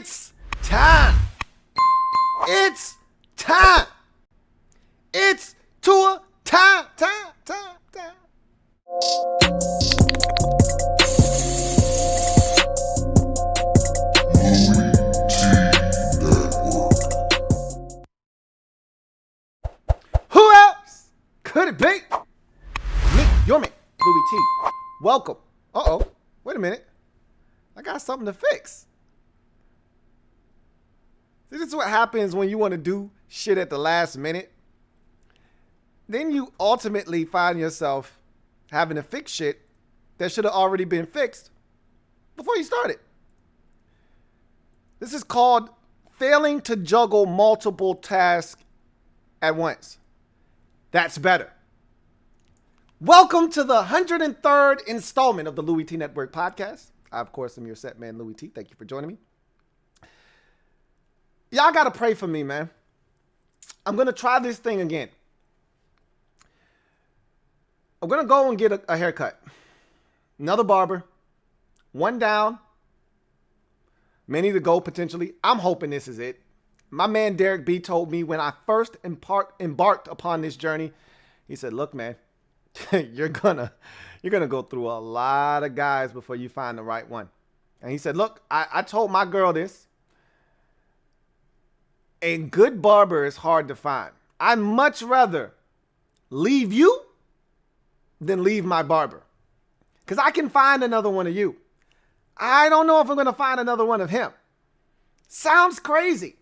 It's time. It's time. It's Tua time. Who else could it be? Me, your man, Louie T. Welcome. Uh-oh. Wait a minute. I got something to fix. See, this is what happens when you want to do shit at the last minute. Then you ultimately find yourself having to fix shit that should have already been fixed before you started. This is called failing to juggle multiple tasks at once. That's better. Welcome to the 103rd installment of the LouieTeeNetwork podcast. I, of course, am your set man, Louie T. Thank you for joining me. Y'all got to pray for me, man. I'm going to try this thing again. I'm going to go and get a haircut. Another barber. One down. Many to go, potentially. I'm hoping this is it. My man, Derek B, told me when I first embarked upon this journey, he said, look, man, you're gonna go through a lot of guys before you find the right one. And he said, look, I told my girl this. A good barber is hard to find. I'd much rather leave you than leave my barber. Because I can find another one of you. I don't know if I'm going to find another one of him. Sounds crazy.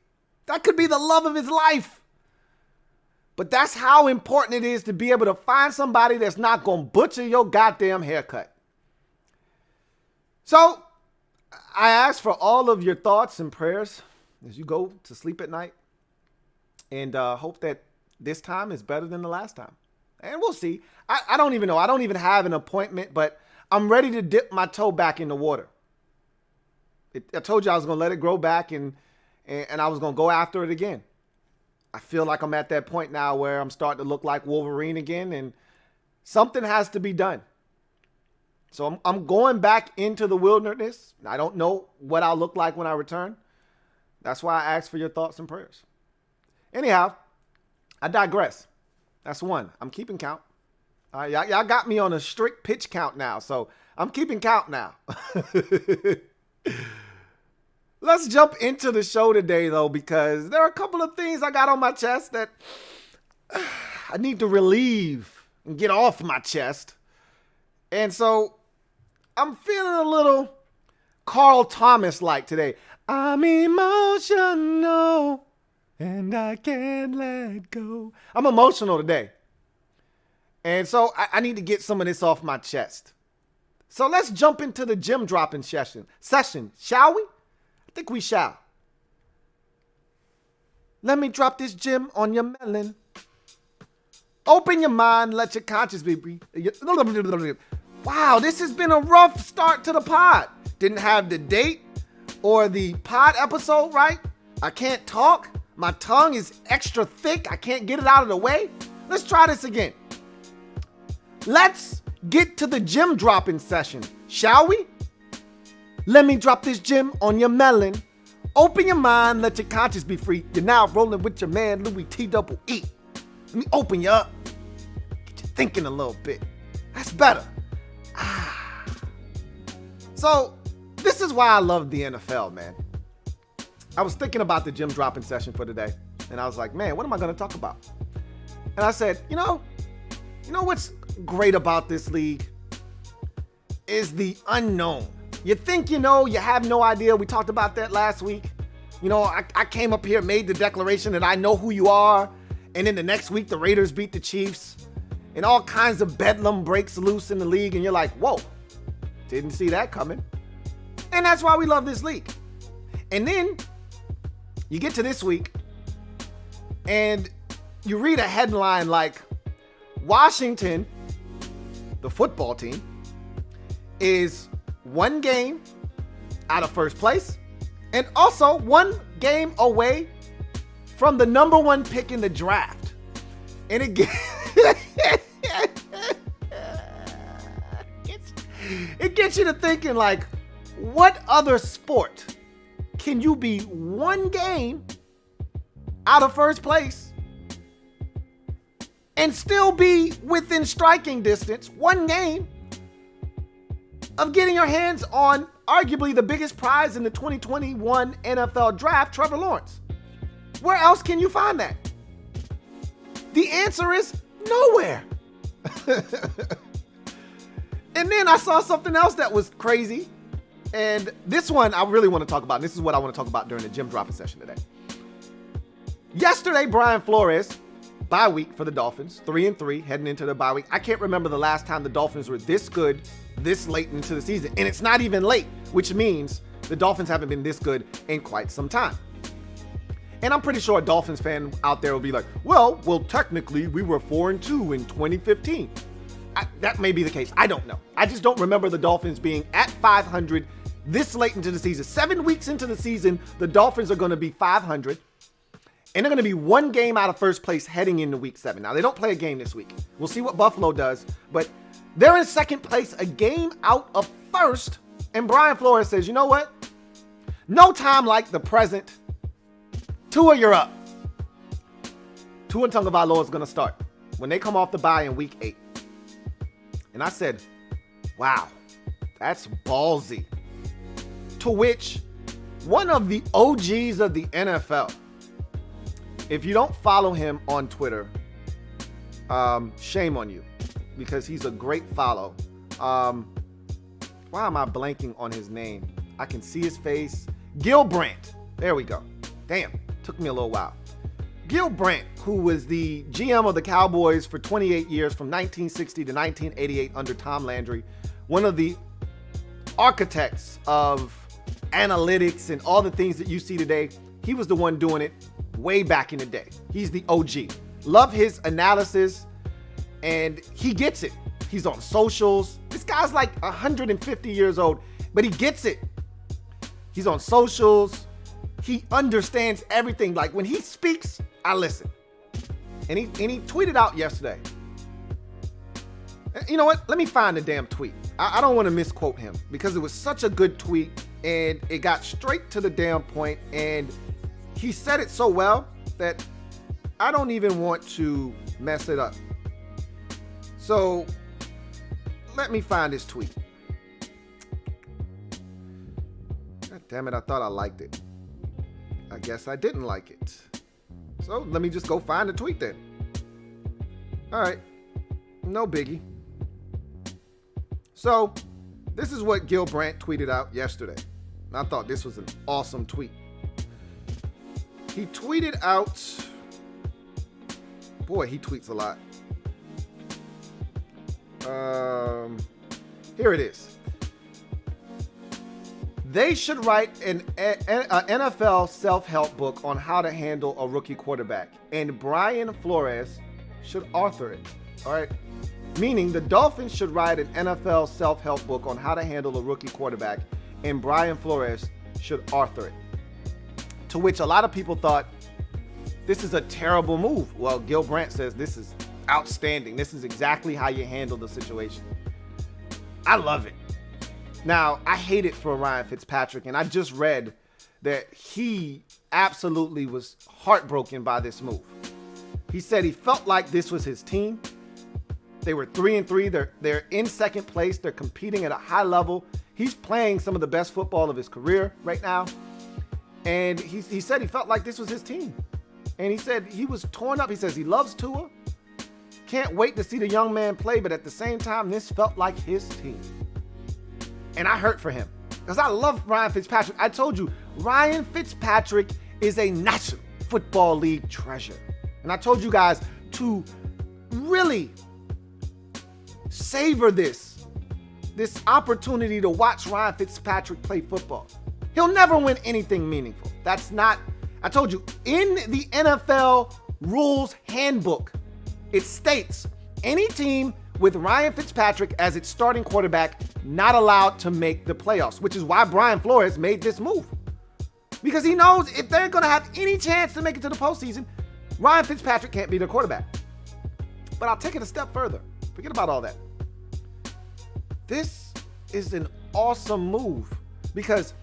That could be the love of his life. But that's how important it is to be able to find somebody that's not going to butcher your goddamn haircut. So I ask for all of your thoughts and prayers as you go to sleep at night. And hope that this time is better than the last time. And we'll see. I don't even know. I don't even have an appointment, but I'm ready to dip my toe back in the water. I told you I was going to let it grow back and I was going to go after it again. I feel like I'm at that point now where I'm starting to look like Wolverine again, and something has to be done. So I'm going back into the wilderness. I don't know what I'll look like when I return. That's why I ask for your thoughts and prayers. Anyhow, I digress. That's one. I'm keeping count. Y'all got me on a strict pitch count now, so I'm keeping count now. Let's jump into the show today, though, because there are a couple of things I got on my chest that I need to relieve and get off my chest. And so I'm feeling a little Carl Thomas-like today. I'm emotional and I can't let go. I'm emotional today. And so I need to get some of this off my chest. So let's jump into the gym dropping session, shall we? I think we shall. Let me drop this gem on your melon. Open your mind, let your conscience be. Wow, this has been a rough start to the pod. Didn't have the date or the pod episode right. I can't talk. My tongue is extra thick. I can't get it out of the way. Let's try this again. Let's get to the gem dropping session, shall we? Let me drop this gem on your melon. Open your mind, let your conscience be free. You're now rolling with your man, Louie T double E. Let me open you up. Get you thinking a little bit. That's better. So, this is why I love the NFL, man. I was thinking about the gym dropping session for today, and I was like, man, what am I going to talk about? And I said, you know what's great about this league is the unknown. You think you know, you have no idea. We talked about that last week. You know, I came up here, made the declaration that I know who you are, and then the next week the Raiders beat the Chiefs, and all kinds of bedlam breaks loose in the league, and you're like, whoa, didn't see that coming. And that's why we love this league. And then you get to this week, and you read a headline like, Washington, the football team, is one game out of first place and also one game away from the number one pick in the draft. And it gets you to thinking, like, what other sport can you be one game out of first place and still be within striking distance, one game, of getting your hands on arguably the biggest prize in the 2021 NFL draft, Trevor Lawrence? Where else can you find that? The answer is nowhere. And then I saw something else that was crazy. And this one I really want to talk about. This is what I want to talk about during the gym dropping session today. Yesterday, Brian Flores, bye week for the Dolphins, 3-3 heading into the bye week. I can't remember the last time the Dolphins were this good this late into the season. And it's not even late, which means the Dolphins haven't been this good in quite some time. And I'm pretty sure a Dolphins fan out there will be like, well, technically we were 4-2 in 2015. That may be the case. I don't know. I just don't remember the Dolphins being at 500 this late into the season. 7 weeks into the season, the Dolphins are going to be 500. And they're going to be one game out of first place heading into week 7. Now, they don't play a game this week. We'll see what Buffalo does. But they're in second place, a game out of first. And Brian Flores says, you know what? No time like the present. Tua, you're up. Tua Tagovailoa is going to start when they come off the bye in week 8. And I said, wow, that's ballsy. To which one of the OGs of the NFL, if you don't follow him on Twitter, shame on you, because he's a great follow. Why am I blanking on his name? I can see his face. Gil Brandt. There we go. Damn, took me a little while. Gil Brandt, who was the GM of the Cowboys for 28 years from 1960 to 1988 under Tom Landry, one of the architects of analytics and all the things that you see today. He was the one doing it way back in the day. He's the OG. Love his analysis, and he gets it. He's on socials. This guy's like 150 years old, but he gets it. He's on socials. He understands everything. Like when he speaks, I listen. And he tweeted out yesterday. You know what? Let me find the damn tweet. I don't want to misquote him because it was such a good tweet and it got straight to the damn point. And he said it so well that I don't even want to mess it up. So let me find this tweet. God damn it, I thought I liked it. I guess I didn't like it. So let me just go find the tweet then. All right, no biggie. So this is what Gil Brandt tweeted out yesterday. And I thought this was an awesome tweet. He tweeted out, boy, he tweets a lot. Here it is. They should write an NFL self-help book on how to handle a rookie quarterback, and Brian Flores should author it. All right? Meaning the Dolphins should write an NFL self-help book on how to handle a rookie quarterback, and Brian Flores should author it. To which a lot of people thought, this is a terrible move. Well, Gil Brandt says this is outstanding. This is exactly how you handle the situation. I love it. Now, I hate it for Ryan Fitzpatrick, and I just read that he absolutely was heartbroken by this move. He said he felt like this was his team. They were 3-3. They're in second place. They're competing at a high level. He's playing some of the best football of his career right now. And he said he felt like this was his team. And he said he was torn up. He says he loves Tua. Can't wait to see the young man play, but at the same time, this felt like his team. And I hurt for him because I love Ryan Fitzpatrick. I told you, Ryan Fitzpatrick is a National Football League treasure. And I told you guys to really savor this opportunity to watch Ryan Fitzpatrick play football. He'll never win anything meaningful. That's not, I told you, in the NFL rules handbook, it states any team with Ryan Fitzpatrick as its starting quarterback not allowed to make the playoffs, which is why Brian Flores made this move. Because he knows if they're going to have any chance to make it to the postseason, Ryan Fitzpatrick can't be their quarterback. But I'll take it a step further. Forget about all that. This is an awesome move because,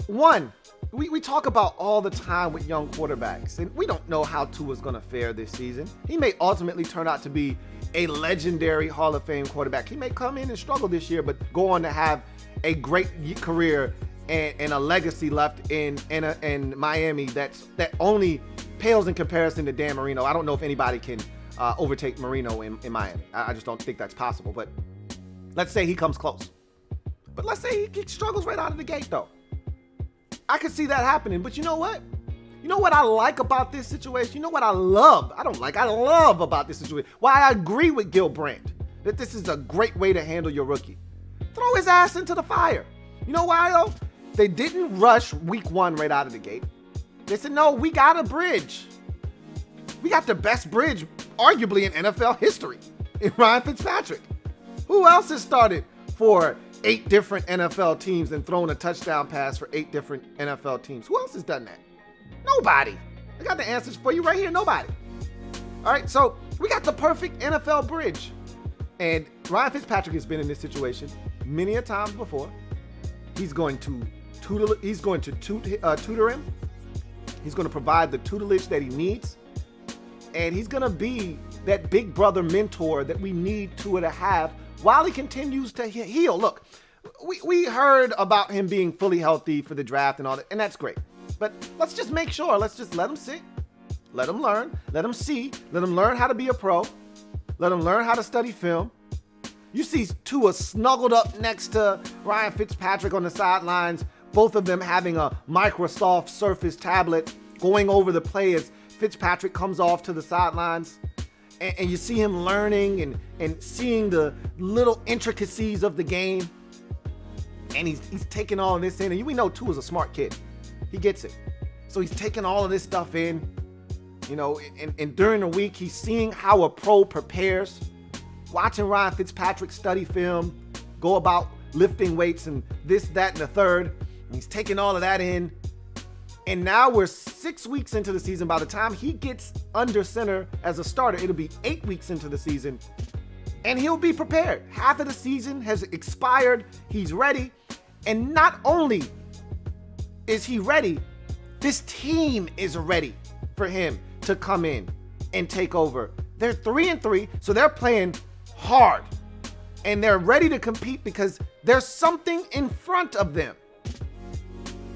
one, we talk about all the time with young quarterbacks, and we don't know how Tua's going to fare this season. He may ultimately turn out to be a legendary Hall of Fame quarterback. He may come in and struggle this year, but go on to have a great career and a legacy left in Miami that only pales in comparison to Dan Marino. I don't know if anybody can overtake Marino in Miami. I just don't think that's possible. But let's say he comes close. But let's say he struggles right out of the gate, though. I could see that happening. But you know what? You know what I like about this situation? You know what I love? I love about this situation. Why I agree with Gil Brandt that this is a great way to handle your rookie. Throw his ass into the fire. You know why, though? They didn't rush week one right out of the gate. They said, no, we got a bridge. We got the best bridge, arguably, in NFL history, in Ryan Fitzpatrick. Who else has started for 8 different NFL teams and thrown a touchdown pass for 8 different NFL teams? Who else has done that? Nobody. I got the answers for you right here. Nobody. All right, so we got the perfect NFL bridge. And Ryan Fitzpatrick has been in this situation many a times before. He's going to tutor him. He's going to provide the tutelage that he needs. And he's going to be that big brother mentor that we need Tua to have while he continues to heal. Look, we heard about him being fully healthy for the draft and all that, and that's great. But let's just make sure. Let's just let him sit. Let him learn. Let him see. Let him learn how to be a pro. Let him learn how to study film. You see Tua snuggled up next to Ryan Fitzpatrick on the sidelines, both of them having a Microsoft Surface tablet going over the play as Fitzpatrick comes off to the sidelines. And you see him learning and seeing the little intricacies of the game. And he's taking all of this in. And we know Tua's a smart kid. He gets it. So he's taking all of this stuff in. You know, and during the week, he's seeing how a pro prepares. Watching Ryan Fitzpatrick study film, go about lifting weights and this, that, and the third. And he's taking all of that in. And now we're 6 weeks into the season. By the time he gets under center as a starter, it'll be 8 weeks into the season. And he'll be prepared. Half of the season has expired. He's ready. And not only is he ready, this team is ready for him to come in and take over. They're 3-3, so they're playing hard. And they're ready to compete because there's something in front of them.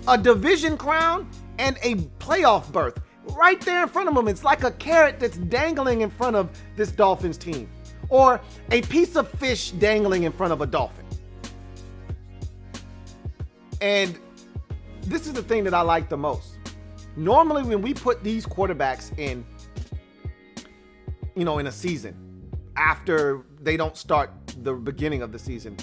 A division crown and a playoff berth right there in front of them. It's like a carrot that's dangling in front of this Dolphins team, or a piece of fish dangling in front of a dolphin. And this is the thing that I like the most. Normally when we put these quarterbacks in, in a season, after they don't start the beginning of the season,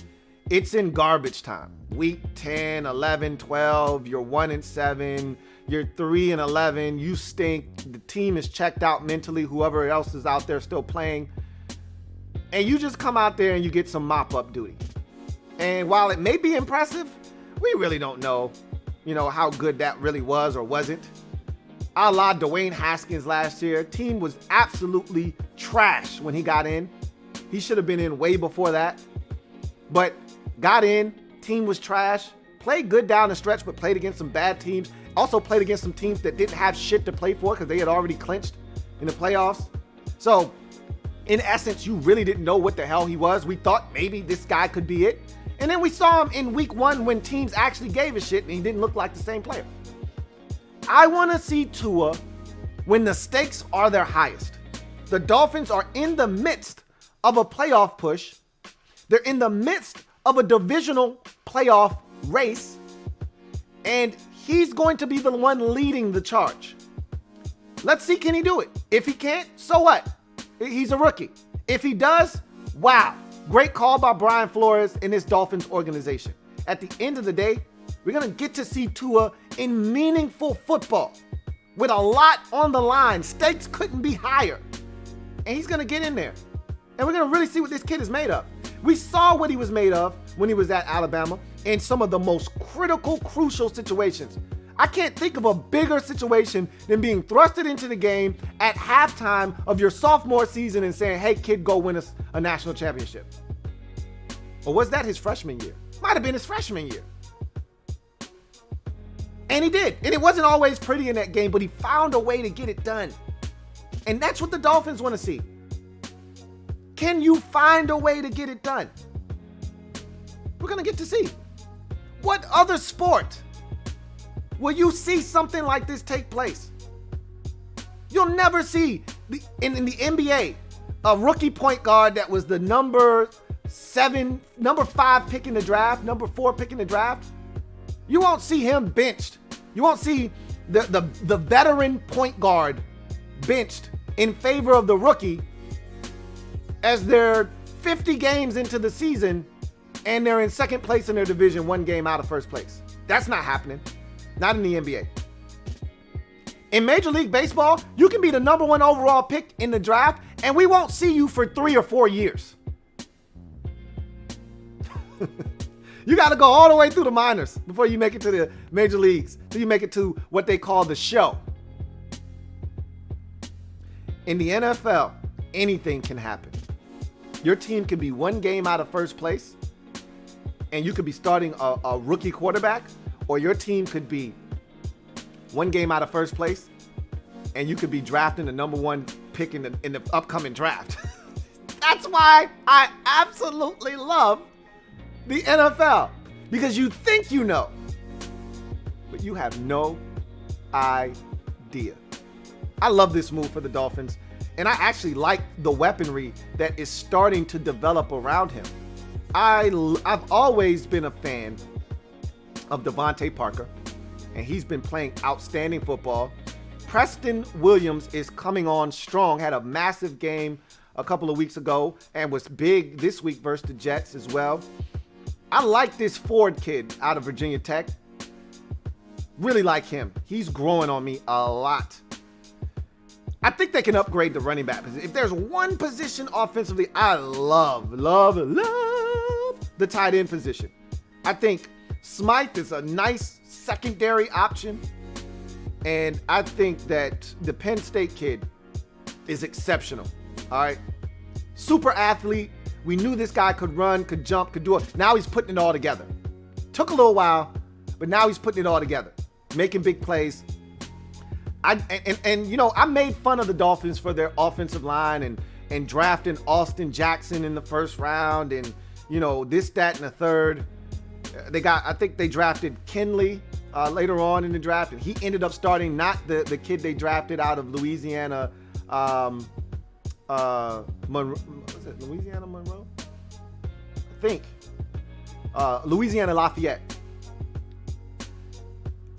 it's in garbage time. Week 10, 11, 12, you're 1-7, you're 3-11, you stink, the team is checked out mentally, whoever else is out there still playing, and you just come out there and you get some mop-up duty. And while it may be impressive, we really don't know, how good that really was or wasn't. A la Dwayne Haskins last year, team was absolutely trash when he got in. He should have been in way before that, but got in, team was trash, played good down the stretch, but played against some bad teams. Also played against some teams that didn't have shit to play for because they had already clinched in the playoffs. So, in essence, you really didn't know what the hell he was. We thought maybe this guy could be it. And then we saw him in week 1 when teams actually gave a shit and he didn't look like the same player. I want to see Tua when the stakes are their highest. The Dolphins are in the midst of a playoff push. They're in the midst of a divisional playoff race, and he's going to be the one leading the charge. Let's see, can he do it? If he can't, so what? He's a rookie. If he does, wow. Great call by Brian Flores and this Dolphins organization. At the end of the day, we're going to get to see Tua in meaningful football with a lot on the line. Stakes couldn't be higher. And he's going to get in there. And we're going to really see what this kid is made of. We saw what he was made of when he was at Alabama in some of the most critical, crucial situations. I can't think of a bigger situation than being thrusted into the game at halftime of your sophomore season and saying, hey, kid, go win us a national championship. Or was that his freshman year? Might have been his freshman year. And he did. And it wasn't always pretty in that game, but he found a way to get it done. And that's what the Dolphins want to see. Can you find a way to get it done? We're going to get to see. What other sport will you see something like this take place? You'll never see in the NBA a rookie point guard that was the number 5 pick in the draft, number 4 pick in the draft. You won't see him benched. You won't see the veteran point guard benched in favor of the rookie as they're 50 games into the season and they're in second place in their division, 1 game out of first place. That's not happening. Not in the NBA. In Major League Baseball, you can be the number 1 overall pick in the draft and we won't see you for 3 or 4 years. You got to go all the way through the minors before you make it to the major leagues, till you make it to what they call the show. In the NFL, anything can happen. Your team could be 1 game out of first place, and you could be starting a rookie quarterback, or your team could be 1 game out of first place, and you could be drafting the number 1 pick in the upcoming draft. That's why I absolutely love the NFL, because you think you know, but you have no idea. I love this move for the Dolphins, and I actually like the weaponry that is starting to develop around him. I've always been a fan of Devontae Parker, and he's been playing outstanding football. Preston Williams is coming on strong, had a massive game a couple of weeks ago, and was big this week versus the Jets as well. I like this Ford kid out of Virginia Tech. Really like him. He's growing on me a lot. I think they can upgrade the running back position. If there's one position offensively, I love the tight end position. I think Smythe is a nice secondary option. And I think that the Penn State kid is exceptional. All right. Super athlete. We knew this guy could run, could jump, could do it. Now he's putting it all together. Took a little while, but now he's putting it all together, making big plays. I made fun of the Dolphins for their offensive line and drafting Austin Jackson in the first round and, this, that, and the third. I think they drafted Kenley later on in the draft, and he ended up starting not the kid they drafted out of Louisiana, Monroe, was it Louisiana Monroe? I think. Louisiana Lafayette.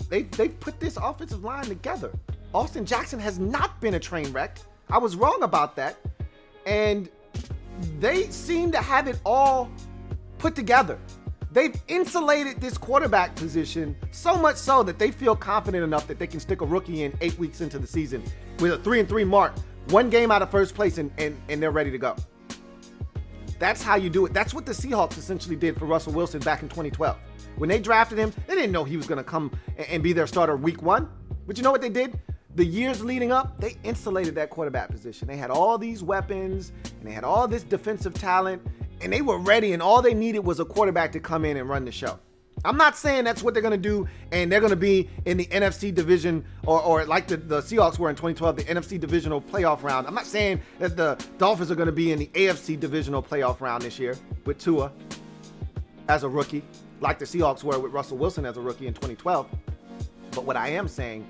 They put this offensive line together. Austin Jackson has not been a train wreck. I was wrong about that. And they seem to have it all put together. They've insulated this quarterback position so much so that they feel confident enough that they can stick a rookie in 8 weeks into the season with a 3-3 mark, 1 game out of first place, and they're ready to go. That's how you do it. That's what the Seahawks essentially did for Russell Wilson back in 2012. When they drafted him, they didn't know he was going to come and be their starter week 1. But you know what they did? The years leading up, they insulated that quarterback position. They had all these weapons, and they had all this defensive talent, and they were ready, and all they needed was a quarterback to come in and run the show. I'm not saying that's what they're going to do, and they're going to be in the NFC division, or like the Seahawks were in 2012, the NFC divisional playoff round. I'm not saying that the Dolphins are going to be in the AFC divisional playoff round this year with Tua as a rookie, like the Seahawks were with Russell Wilson as a rookie in 2012. But what I am saying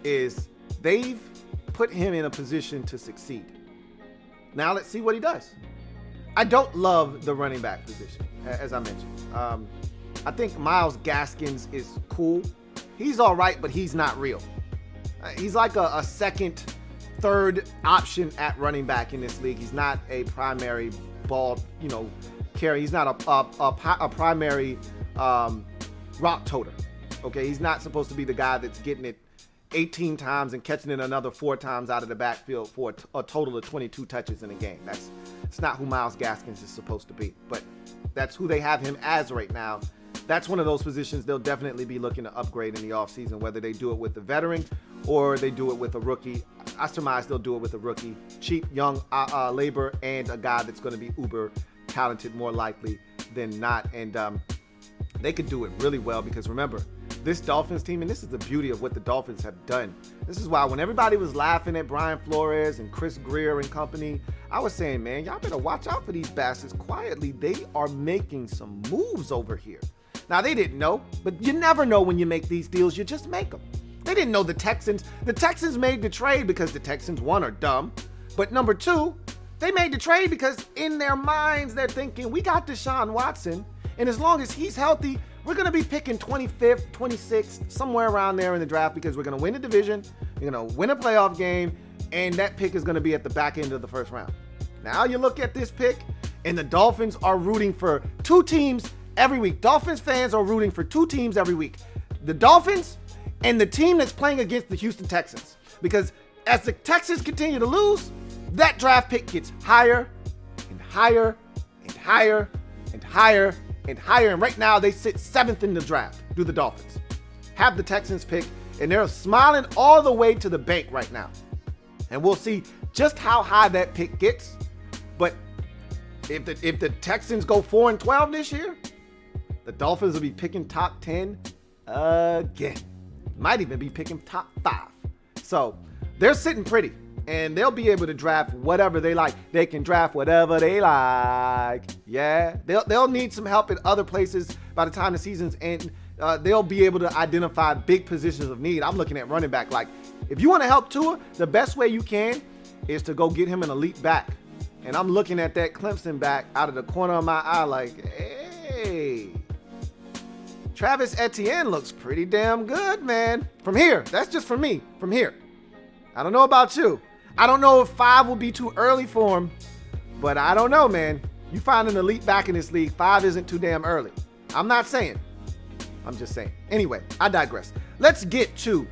is they've put him in a position to succeed. Now let's see what he does. I don't love the running back position, as I mentioned. I think Myles Gaskins is cool. He's all right, but he's not real. He's like a second, third option at running back in this league. He's not a primary ball, carry. He's not a primary rock toter. Okay, he's not supposed to be the guy that's getting it 18 times and catching it another 4 times out of the backfield for a total of 22 touches in a game. It's not who Myles Gaskins is supposed to be, but that's who they have him as right now. That's one of those positions they'll definitely be looking to upgrade in the offseason, whether they do it with a veteran or they do it with a rookie. I surmise they'll do it with a rookie, cheap, young labor, and a guy that's going to be uber talented more likely than not. And they could do it really well because remember, this Dolphins team, and this is the beauty of what the Dolphins have done. This is why when everybody was laughing at Brian Flores and Chris Greer and company, I was saying, man, y'all better watch out for these bastards. Quietly, they are making some moves over here. Now, they didn't know, but you never know when you make these deals. You just make them. They didn't know the Texans. The Texans made the trade because the Texans, one, are dumb. But number two, they made the trade because in their minds, they're thinking, we got Deshaun Watson, and as long as he's healthy, we're going to be picking 25th, 26th, somewhere around there in the draft because we're going to win the division, we're going to win a playoff game, and that pick is going to be at the back end of the first round. Now you look at this pick, and the Dolphins are rooting for two teams every week. Dolphins fans are rooting for two teams every week. The Dolphins and the team that's playing against the Houston Texans. Because as the Texans continue to lose, that draft pick gets higher and higher and higher and higher and higher. And right now they sit 7th in the draft, do the Dolphins. Have the Texans pick, and they're smiling all the way to the bank right now. And we'll see just how high that pick gets. But if the Texans go 4-12 this year, the Dolphins will be picking top 10 again. Might even be picking top 5. So they're sitting pretty, and they'll be able to draft whatever they like. They can draft whatever they like. Yeah, they'll need some help in other places by the time the season's end. They'll be able to identify big positions of need. I'm looking at running back. Like, if you want to help Tua, the best way you can is to go get him an elite back. And I'm looking at that Clemson back out of the corner of my eye like, hey, Travis Etienne looks pretty damn good, man. From here, that's just for me, from here. I don't know about you. I don't know if 5 will be too early for him, but I don't know, man. You find an elite back in this league, 5 isn't too damn early. I'm not saying. I'm just saying. Anyway, I digress. Let's get to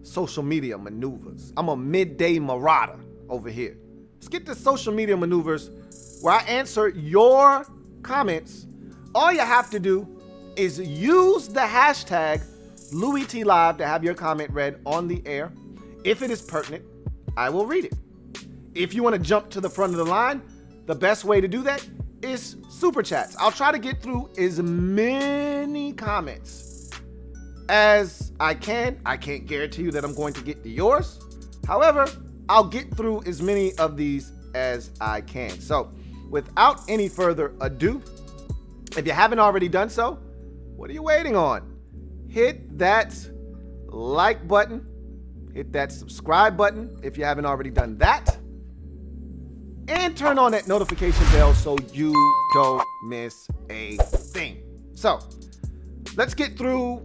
social media maneuvers. I'm a midday marauder over here. Let's get to social media maneuvers where I answer your comments. All you have to do is use the hashtag LouieTLive to have your comment read on the air. If it is pertinent, I will read it. If you want to jump to the front of the line, the best way to do that is super chats. I'll try to get through as many comments as I can. I can't guarantee you that I'm going to get to yours. However, I'll get through as many of these as I can. So without any further ado, if you haven't already done so, what are you waiting on? Hit that like button. Hit that subscribe button if you haven't already done that. And turn on that notification bell so you don't miss a thing. So let's get through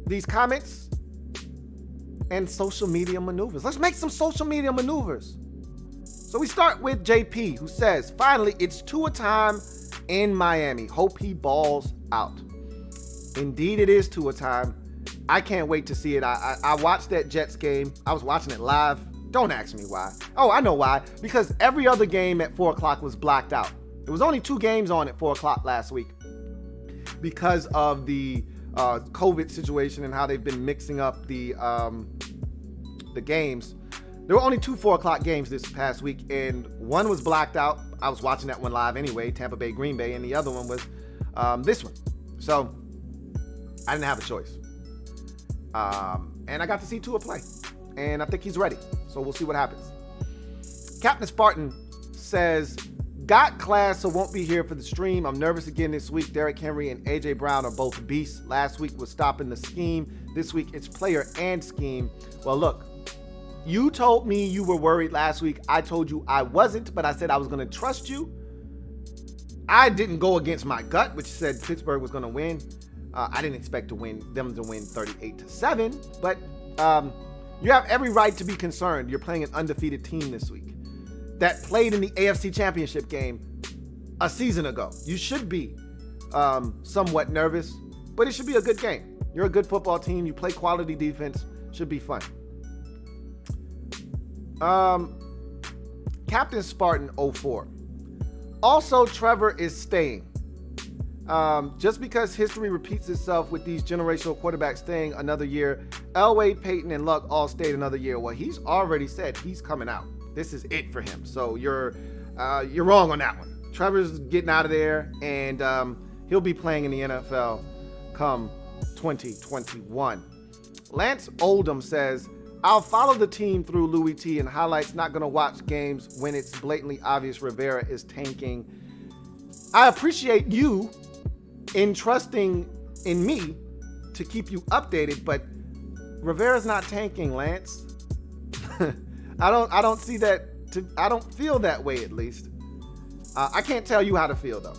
these comments and social media maneuvers. Let's make some social media maneuvers. So we start with JP, who says, finally, it's Tua time in Miami. Hope he balls out. Indeed, it is Tua time. I can't wait to see it. I watched that Jets game. I was watching it live. Don't ask me why. Oh, I know why. Because every other game at 4 o'clock was blacked out. There was only 2 games on at 4 o'clock last week because of the COVID situation and how they've been mixing up the games. There were only 2 4 o'clock games this past week, and one was blacked out. I was watching that one live anyway, Tampa Bay, Green Bay, and the other one was this one. So I didn't have a choice. And I got to see Tua play, and I think he's ready. So we'll see what happens. Captain Spartan says, got class, so won't be here for the stream. I'm nervous again this week. Derrick Henry and A.J. Brown are both beasts. Last week was stopping the scheme. This week it's player and scheme. Well, look, you told me you were worried last week. I told you I wasn't, but I said I was going to trust you. I didn't go against my gut, which said Pittsburgh was going to win. I didn't expect them to win 38-7, but you have every right to be concerned. You're playing an undefeated team this week that played in the AFC Championship game a season ago. You should be somewhat nervous, but it should be a good game. You're a good football team. You play quality defense. Should be fun. Captain Spartan 04. Also, Trevor is staying. Just because history repeats itself with these generational quarterbacks staying another year, L.A.B, Peyton, and Luck all stayed another year. Well, he's already said he's coming out. This is it for him. So you're wrong on that one. Trevor's getting out of there, and he'll be playing in the NFL come 2021. Lance Oldham says, I'll follow the team through Louie T and highlights, not going to watch games when it's blatantly obvious Rivera is tanking. I appreciate you in trusting in me to keep you updated, but Rivera's not tanking, Lance. I don't see that. I don't feel that way, at least. I can't tell you how to feel, though.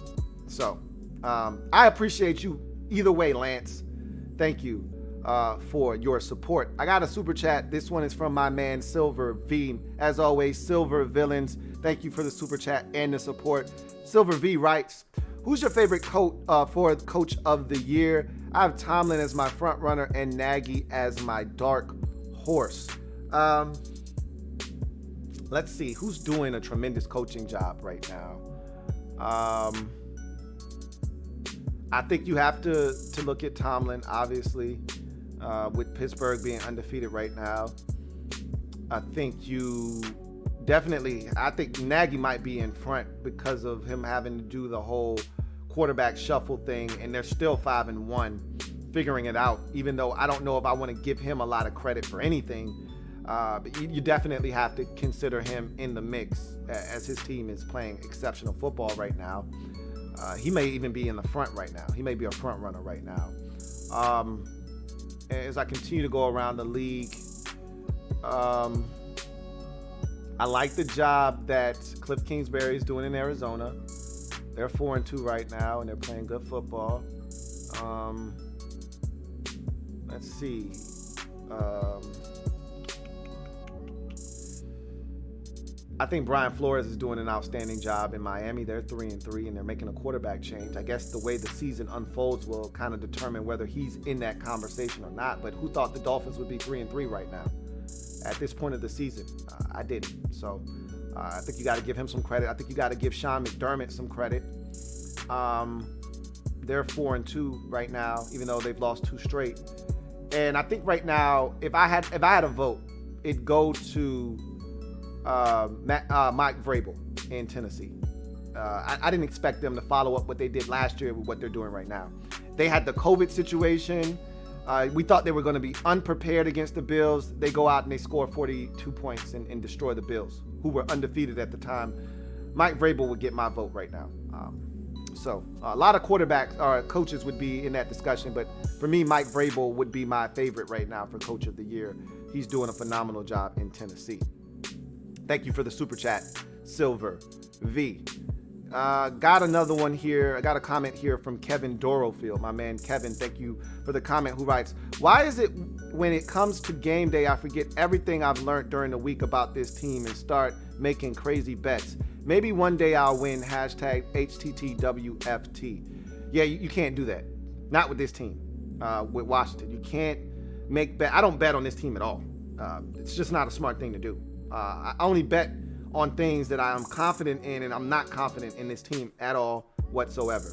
So I appreciate you either way, Lance. Thank you for your support. I got a super chat. This one is from my man Silver V. As always, Silver Villains, thank you for the super chat and the support. Silver V writes, who's your favorite coach for coach of the year? I have Tomlin as my front runner and Nagy as my dark horse. Let's see who's doing a tremendous coaching job right now. I think you have to look at Tomlin, obviously, with Pittsburgh being undefeated right now. I think I think Nagy might be in front because of him having to do the whole quarterback shuffle thing, and they're still 5-1, figuring it out, even though I don't know if I want to give him a lot of credit for anything. But you definitely have to consider him in the mix as his team is playing exceptional football right now. He may even be in the front right now. He may be a front runner right now. As I continue to go around the league, I like the job that Cliff Kingsbury is doing in Arizona. They're 4-2 right now, and they're playing good football. Let's see. I think Brian Flores is doing an outstanding job in Miami. They're 3-3, and they're making a quarterback change. I guess the way the season unfolds will kind of determine whether he's in that conversation or not. But who thought the Dolphins would be 3-3 right now at this point of the season? I didn't. So I think you got to give him some credit. I think you got to give Sean McDermott some credit. They're 4-2 right now, even though they've lost 2 straight. And I think right now, if I had a vote, it'd go to Mike Vrabel in Tennessee. I didn't expect them to follow up what they did last year with what they're doing right now. They had the COVID situation. We thought they were going to be unprepared against the Bills. They go out and they score 42 points and destroy the Bills, who were undefeated at the time. Mike Vrabel would get my vote right now. So a lot of quarterbacks or coaches would be in that discussion, but for me, Mike Vrabel would be my favorite right now for Coach of the Year. He's doing a phenomenal job in Tennessee. Thank you for the super chat, Silver V. Got another one here. I got a comment here from Kevin Dorofield. My man Kevin, thank you for the comment, who writes, why is it when it comes to game day, I forget everything I've learned during the week about this team and start making crazy bets? Maybe one day I'll win, hashtag HTTWFT. Yeah, you can't do that. Not with this team, with Washington. You can't make bet. I don't bet on this team at all. It's just not a smart thing to do. I only bet on things that I am confident in, and I'm not confident in this team at all whatsoever.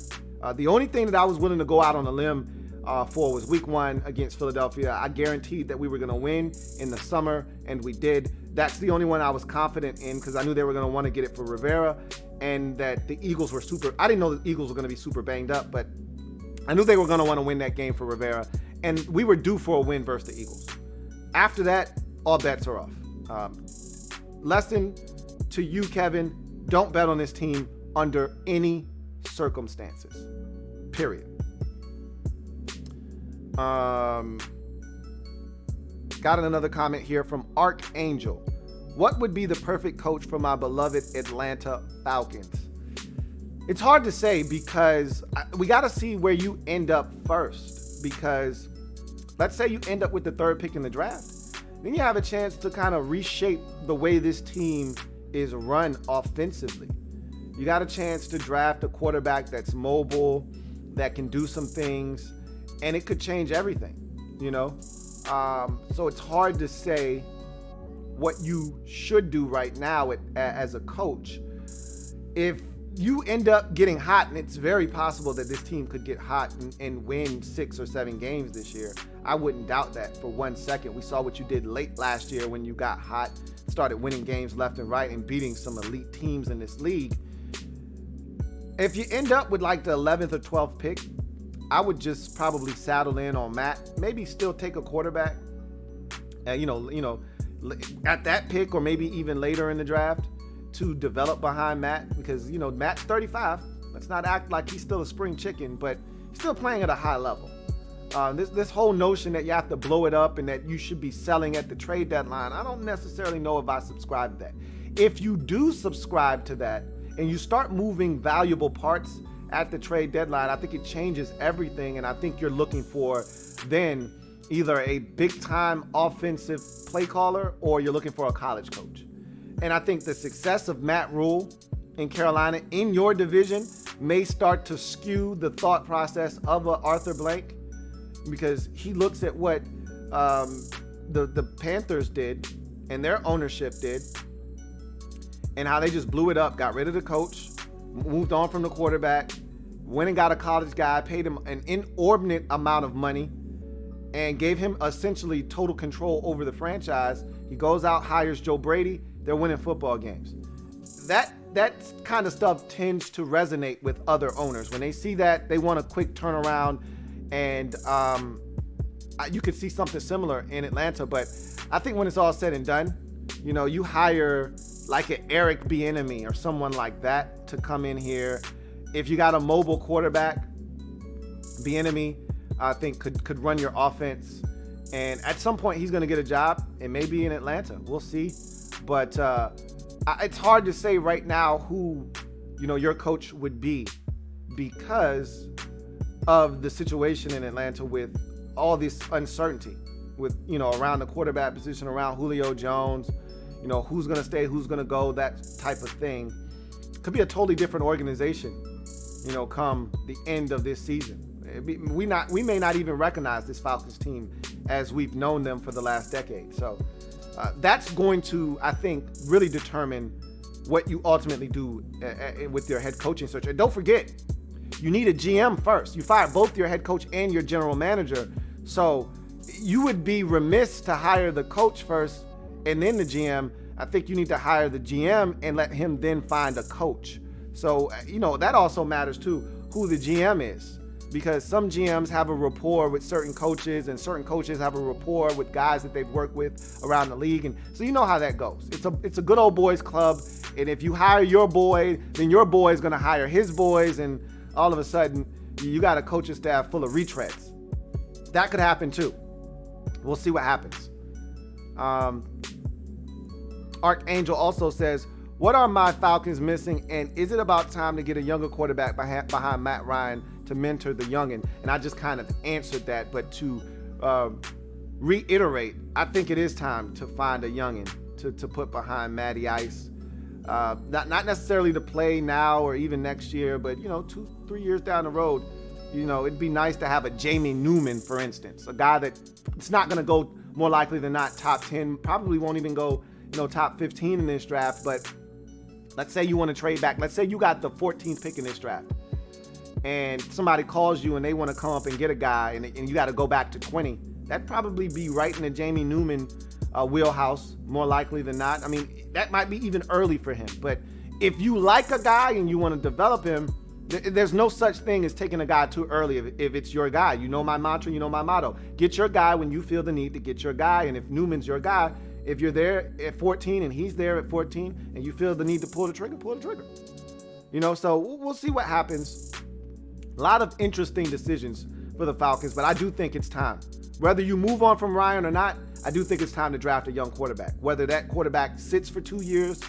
The only thing that I was willing to go out on a limb for was week 1 against Philadelphia. I guaranteed that we were going to win in the summer, and we did. That's the only one I was confident in because I knew they were going to want to get it for Rivera, and that the Eagles were I didn't know the Eagles were going to be super banged up, but I knew they were going to want to win that game for Rivera, and we were due for a win versus the Eagles. After that, all bets are off. Lesson to you, Kevin, don't bet on this team under any circumstances, period. Got another comment here from Archangel. What would be the perfect coach for my beloved Atlanta Falcons? It's hard to say because we got to see where you end up first, because let's say you end up with the 3rd pick in the draft. Then you have a chance to kind of reshape the way this team is run offensively. You got a chance to draft a quarterback that's mobile, that can do some things, and it could change everything, you know? So it's hard to say what you should do right now as a coach. If you end up getting hot, and it's very possible that this team could get hot and win 6 or 7 games this year, I wouldn't doubt that for 1 second. We saw what you did late last year when you got hot, started winning games left and right and beating some elite teams in this league. If you end up with like the 11th or 12th pick, I would just probably saddle in on Matt. Maybe still take a quarterback. At that pick or maybe even later in the draft to develop behind Matt, because Matt's 35. Let's not act like he's still a spring chicken, but he's still playing at a high level. This whole notion that you have to blow it up and that you should be selling at the trade deadline, I don't necessarily know if I subscribe to that. If you do subscribe to that and you start moving valuable parts at the trade deadline, I think it changes everything, and I think you're looking for then either a big-time offensive play caller or you're looking for a college coach. And I think the success of Matt Rule in Carolina in your division may start to skew the thought process of Arthur Blank, because he looks at what the Panthers did and their ownership did and how they just blew it up, got rid of the coach, moved on from the quarterback, went and got a college guy, paid him an inordinate amount of money, and gave him essentially total control over the franchise. He goes out, hires Joe Brady. They're winning football games. That kind of stuff tends to resonate with other owners. When they see that, they want a quick turnaround. And you could see something similar in Atlanta. But I think when it's all said and done, you hire like an Eric Bieniemy or someone like that to come in here. If you got a mobile quarterback, Bieniemy, I think could run your offense, and at some point he's going to get a job, and maybe in Atlanta. We'll see, but it's hard to say right now who your coach would be, because of the situation in Atlanta with all this uncertainty with around the quarterback position, around Julio Jones, who's going to stay, who's going to go, that type of thing. Could be a totally different organization come the end of this season. We may not even recognize this Falcons team as we've known them for the last decade. So that's going to, I think, really determine what you ultimately do with your head coaching search. And don't forget, you need a GM first. You fired both your head coach and your general manager. So you would be remiss to hire the coach first and then the GM. I think you need to hire the GM and let him then find a coach. So, that also matters too, who the GM is. Because some GMs have a rapport with certain coaches, and certain coaches have a rapport with guys that they've worked with around the league. And so you know how that goes. It's a good old boys club. And if you hire your boy, then your boy is going to hire his boys. And all of a sudden, you got a coaching staff full of retreads. That could happen too. We'll see what happens. Archangel also says, what are my Falcons missing? And is it about time to get a younger quarterback behind Matt Ryan to mentor the youngin? And I just kind of answered that, but to reiterate, I think it is time to find a youngin to put behind Matty Ice. Not necessarily to play now or even next year, but 2-3 years down the road, it'd be nice to have a Jamie Newman, for instance, a guy that it's not going to go more likely than not top 10, probably won't even go top 15 in this draft. But let's say you want to trade back. Let's say you got the 14th pick in this draft, and somebody calls you and they want to come up and get a guy, and you got to go back to 20. That'd probably be right in the Jamie Newman wheelhouse, more likely than not. I mean, that might be even early for him. But if you like a guy and you want to develop him, there's no such thing as taking a guy too early if it's your guy. You know my mantra, you know my motto. Get your guy when you feel the need to get your guy. And if Newman's your guy, if you're there at 14 and he's there at 14 and you feel the need to pull the trigger, pull the trigger. So we'll see what happens. A lot of interesting decisions for the Falcons, but I do think it's time. Whether you move on from Ryan or not, I do think it's time to draft a young quarterback. Whether that quarterback sits for 2 years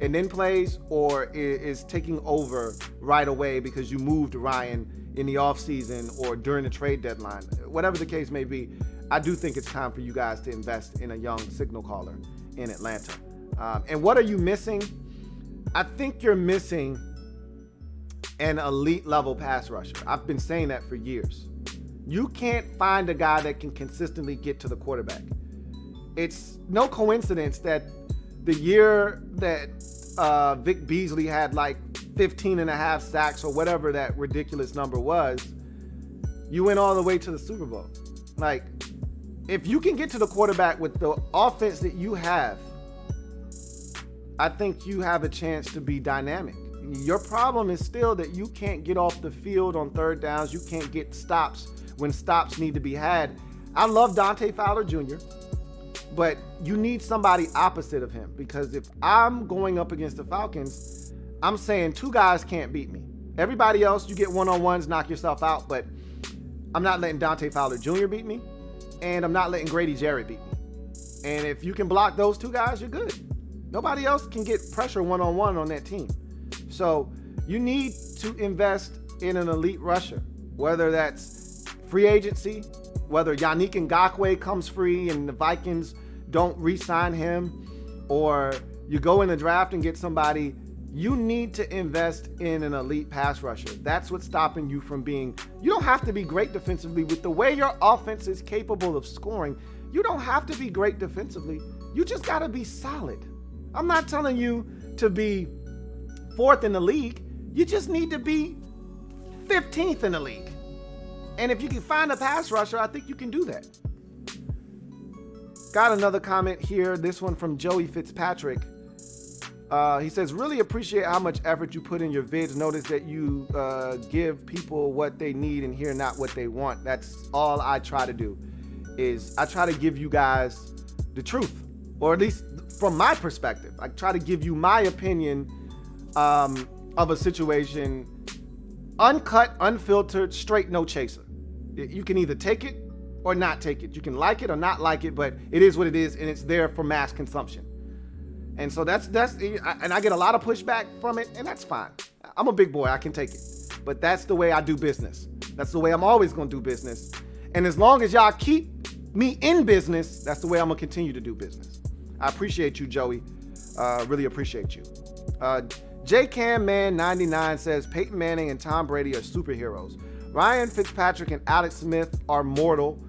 and then plays, or is taking over right away because you moved Ryan in the offseason or during the trade deadline. Whatever the case may be, I do think it's time for you guys to invest in a young signal caller in Atlanta. And what are you missing? I think you're missing an elite level pass rusher. I've been saying that for years. You can't find a guy that can consistently get to the quarterback. It's no coincidence that the year that Vic Beasley had like 15 and a half sacks or whatever that ridiculous number was, you went all the way to the Super Bowl. Like, if you can get to the quarterback with the offense that you have, I think you have a chance to be dynamic. Your problem is still that you can't get off the field on third downs. You can't get stops when stops need to be had. I love Dante Fowler Jr., but you need somebody opposite of him, because if I'm going up against the Falcons, I'm saying two guys can't beat me. Everybody else, you get one-on-ones, knock yourself out, but I'm not letting Dante Fowler Jr. beat me, and I'm not letting Grady Jarrett beat me. And if you can block those two guys, you're good. Nobody else can get pressure one-on-one on that team. So you need to invest in an elite rusher, whether that's free agency, whether Yannick Ngakoue comes free and the Vikings don't re-sign him, or you go in the draft and get somebody. You need to invest in an elite pass rusher. That's what's stopping you from being, you don't have to be great defensively. With the way your offense is capable of scoring, you don't have to be great defensively. You just got to be solid. I'm not telling you to be 4th in the league. You just need to be 15th in the league. And if you can find a pass rusher, I think you can do that. Got another comment here. This one from Joey Fitzpatrick. He says, really appreciate how much effort you put in your vids. Notice that you give people what they need and hear not what they want. That's all I try to do, is I try to give you guys the truth, or at least from my perspective. I try to give you my opinion of a situation, uncut, unfiltered, straight, no chaser. You can either take it or not take it. You can like it or not like it, but it is what it is, and it's there for mass consumption. And so that's and I get a lot of pushback from it, and that's fine. I'm a big boy, I can take it. But that's the way I do business. That's the way I'm always gonna do business. And as long as y'all keep me in business, that's the way I'm gonna continue to do business. I appreciate you, Joey. Really appreciate you. JCamMan99 says Peyton Manning and Tom Brady are superheroes. Ryan Fitzpatrick and Alex Smith are mortal.